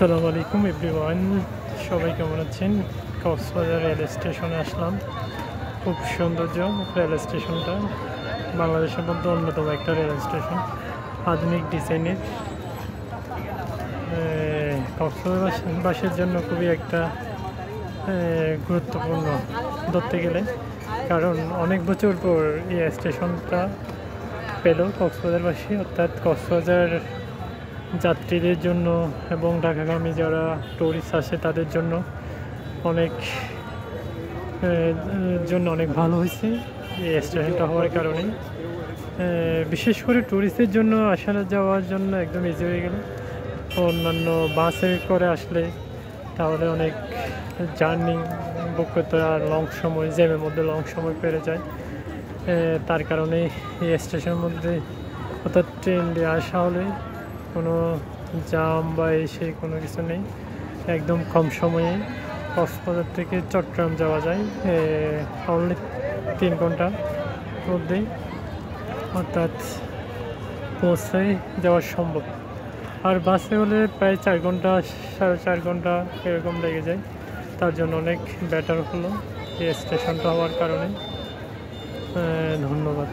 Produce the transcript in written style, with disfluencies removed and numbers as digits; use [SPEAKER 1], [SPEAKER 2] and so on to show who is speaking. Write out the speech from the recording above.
[SPEAKER 1] আসসালামু আলাইকুম এভরিওয়ান, সবাই কেমন আছেন? কক্সবাজার রেল স্টেশনে আসলাম। খুব সৌন্দর্য রেল স্টেশনটা, বাংলাদেশের মধ্যে অন্যতম একটা রেল স্টেশন, আধুনিক ডিজাইনের। কক্সবাজারবাসীর জন্য খুবই একটা গুরুত্বপূর্ণ ধরতে গেলে, কারণ অনেক বছর পর এই স্টেশনটা পেল কক্সবাজারবাসী, অর্থাৎ কক্সবাজার যাত্রীদের জন্য এবং ঢাকাগামী যারা টুরিস্ট আসে তাদের জন্য অনেক অনেক ভালো হয়েছে এই স্টেশনটা হওয়ার কারণে। বিশেষ করে টুরিস্টদের জন্য আসা যাওয়ার জন্য একদম ইজি হয়ে গেল। অন্যান্য বাসে করে আসলে তাহলে অনেক জার্নি বুক করতে আর লং সময়, জ্যামের মধ্যে লং সময় পেরে যায়। তার কারণে এই স্টেশনের মধ্যে, অর্থাৎ ট্রেন দিয়ে আসা হলে কোনো জাম বা এসে কোনো কিছু নেই, একদম কম সময়ে কক্সবাজার থেকে চট্টগ্রাম যাওয়া যায় অনলি 3 ঘন্টার মধ্যেই, অর্থাৎ পৌঁছে যাওয়া সম্ভব। আর বাসে হলে প্রায় 4 ঘন্টা, 4.5 ঘন্টা এরকম লেগে যায়। তার জন্য অনেক বেটার হলো এই স্টেশনটা হওয়ার কারণে। ধন্যবাদ।